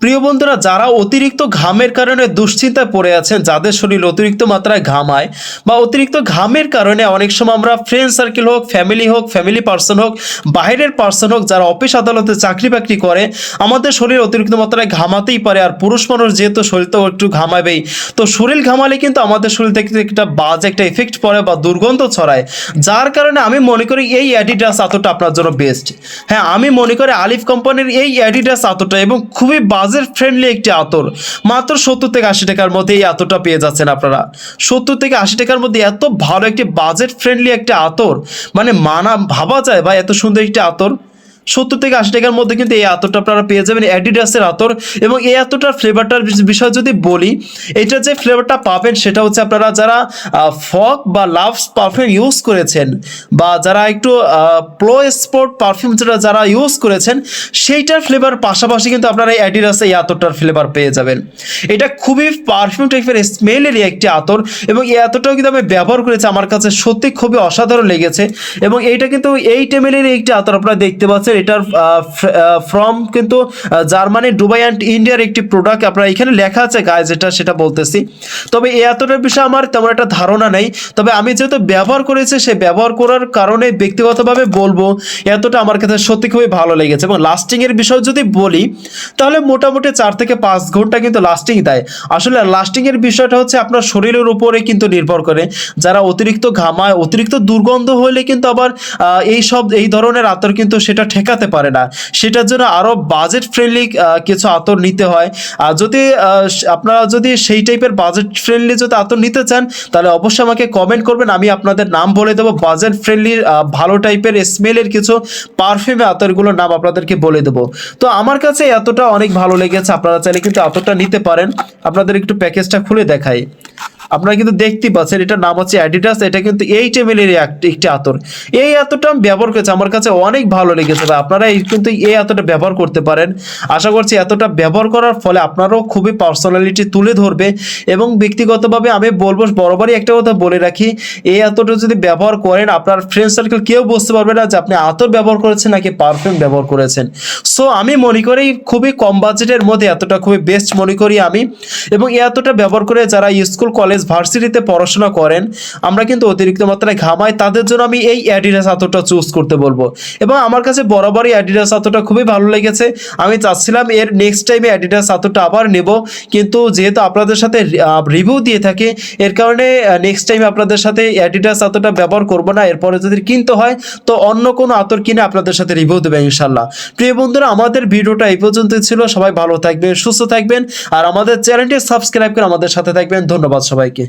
প্রিয় বন্ধুরা, যারা অতিরিক্ত ঘামের কারণে দুশ্চিন্তায় পড়ে আছেন, যাদের শরীর অতিরিক্ত মাত্রায় ঘামায় বা অতিরিক্ত ঘামের কারণে অনেক সময় আমরা ফ্রেন্ড সার্কেল হোক, ফ্যামিলি পার্সন হোক, বাইরের পার্সন হোক, যারা অফিস আদালতে চাকরি বাকরি করে, আমাদের শরীর অতিরিক্ত মাত্রায় ঘামাতেই পারে। আর পুরুষ মানুষ যেহেতু শরীর তো একটু ঘামাবেই, তো শরীর ঘামালে কিন্তু আমাদের শরীর থেকে একটা বাজে একটা এফেক্ট পড়ে বা দুর্গন্ধ ছড়ায়, যার কারণে আমি মনে করি এই অ্যাডিডাস আতরটা আপনার জন্য বেস্ট। হ্যাঁ, আমি মনে করি আলিফ কোম্পানির এই অ্যাডিডাস আতরটা এবং খুবই বাজেট ফ্রেন্ডলি একটি আতর, মাত্র 70 থেকে 80 টাকার মধ্যে এই আতরটা পেয়ে যাচ্ছেন আপনারা। 70 থেকে 80 টাকার মধ্যে এত ভালো একটি বাজেট ফ্রেন্ডলি একটা আতর, মানে ভাবা যায় ভাই, এত সুন্দর একটি আতর 70 থেকে 80 টাকার মধ্যে কিন্তু এই আতরটা আপনারা পেয়ে যাবেন, অ্যাডিডাসের আতর। এবং এই আতরটার ফ্লেভারটার বিষয় যদি বলি, এটা যে ফ্লেভারটা পাবেন সেটা হচ্ছে আপনারা যারা ফগ বা লাভস পারফিউম ইউজ করেছেন বা যারা একটু প্লো স্পোর্ট পারফিউম যারা ইউজ করেছেন, সেইটার ফ্লেভার পাশাপাশি কিন্তু আপনারা এই অ্যাডিডাসে এই আতরটার ফ্লেভার পেয়ে যাবেন। এটা খুবই পারফিউম টাইপের স্মেলেরই একটি আতর এবং এই আতরটাও কিন্তু আমি ব্যবহার করেছি, আমার কাছে সত্যি খুবই অসাধারণ লেগেছে। এবং এইটা কিন্তু 8 ml এর একটি আতর, আপনারা দেখতে পাচ্ছেন। এটার ফ্রম কিন্তু জার্মানি, দুবাই অ্যান্ড ইন্ডিয়ার একটি প্রোডাক্ট। আপনারা এখানে লেখা আছে গায়ে, সেটা বলতেছি। তবে এই এতটার বিষয়ে আমার তেমন একটা ধারণা নেই, তবে আমি যেহেতু ব্যবহার করেছি, সেই ব্যবহার করার কারণে ব্যক্তিগতভাবে বলবো এতটা আমার কাছে সত্যি খুবই ভালো লেগেছে। এবং লাস্টিং এর বিষয় যদি বলি, তাহলে মোটামুটি 4 থেকে 5 ঘন্টা কিন্তু লাস্টিং দেয়। আসলে লাস্টিং এর বিষয়টা হচ্ছে আপনার শরীরের উপরে কিন্তু নির্ভর করে। যারা অতিরিক্ত ঘামায়, অতিরিক্ত দুর্গন্ধ হলে কিন্তু আবার এই ধরনের আতর কিন্তু সেটা ঠেকাতে পারে না, সেটার জন্য আরো বাজেট ফ্রেন্ডলি কিছু আতর নিতে হয়। আর যদি আপনারা যদি সেই টাইপের বাজেট ফ্রেন্ডলি যদি আতর নিতে চান, তাহলে অবশ্যই আমাকে কমেন্ট করবেন, আমি আপনাদের নাম বলে দেবো। বাজেট ফ্রেন্ডলি ভালো টাইপের স্মেলের কিছু পারফিউম আতরগুলোর নাম আপনাদেরকে বলে দেবো। তো আমার কাছে এতটা অনেক ভালো লেগেছে, আপনারা চাইলে কিন্তু আতরটা নিতে পারেন। আপনাদের একটু প্যাকেজটা খুলে দেখাই, আপনারা কিন্তু দেখতেই পাচ্ছেন, এটার নাম হচ্ছে অ্যাডিডাস। এটা কিন্তু 8 ml এর একটি আতর। এই আতরটা আমি ব্যবহার করেছি, আমার কাছে অনেক ভালো লেগেছে। আপনারা কিন্তু এই আতরটা ব্যবহার করতে পারেন। আশা করছি এতটা ব্যবহার করার ফলে আপনারাও খুবই পার্সোনালিটি তুলে ধরবে। এবং ব্যক্তিগতভাবে আমি বলবো, বরাবরই একটা কথা বলে রাখি, এই আতরটা যদি ব্যবহার করেন, আপনার ফ্রেন্ড সার্কেল কেউ বুঝতে পারবে না যে আপনি আতর ব্যবহার করেছেন নাকি পারফিউম ব্যবহার করেছেন। সো আমি মনে করি খুবই কম বাজেটের মধ্যে এতটা খুবই বেস্ট মনে করি আমি। এবং এই আতরটা ব্যবহার করে যারা স্কুল, কলেজ, ভার্সিটিতে পড়াশোনা করেন, আমরা কিন্তু অতিরিক্ত মাত্রায় ঘামাই, তাদের জন্য আমি এই অ্যাডিডাস আতরটা চুজ করতে বলবো। এবং আমার কাছে বরাবরই অ্যাডিডাস আতরটা খুবই ভালো লেগেছে। আমি চাচ্ছিলাম এর নেক্সট টাইমে অ্যাডিডাস আতরটা আবার নেব, কিন্তু যেহেতু আপনাদের সাথে রিভিউ দিয়ে থাকে, এর কারণে নেক্সট টাইমে আপনাদের সাথে অ্যাডিডাস আতরটা ব্যবহার করব না। এরপরে যদি কিনতে হয় তো অন্য কোনো আতর কিনে আপনাদের সাথে রিভিউ দেবে ইনশাল্লাহ। প্রিয় বন্ধুরা, আমাদের ভিডিওটা এই পর্যন্ত ছিল। সবাই ভালো থাকবেন, সুস্থ থাকবেন, আর আমাদের চ্যানেলটি সাবস্ক্রাইব করে আমাদের সাথে থাকবেন। ধন্যবাদ সবাইকে।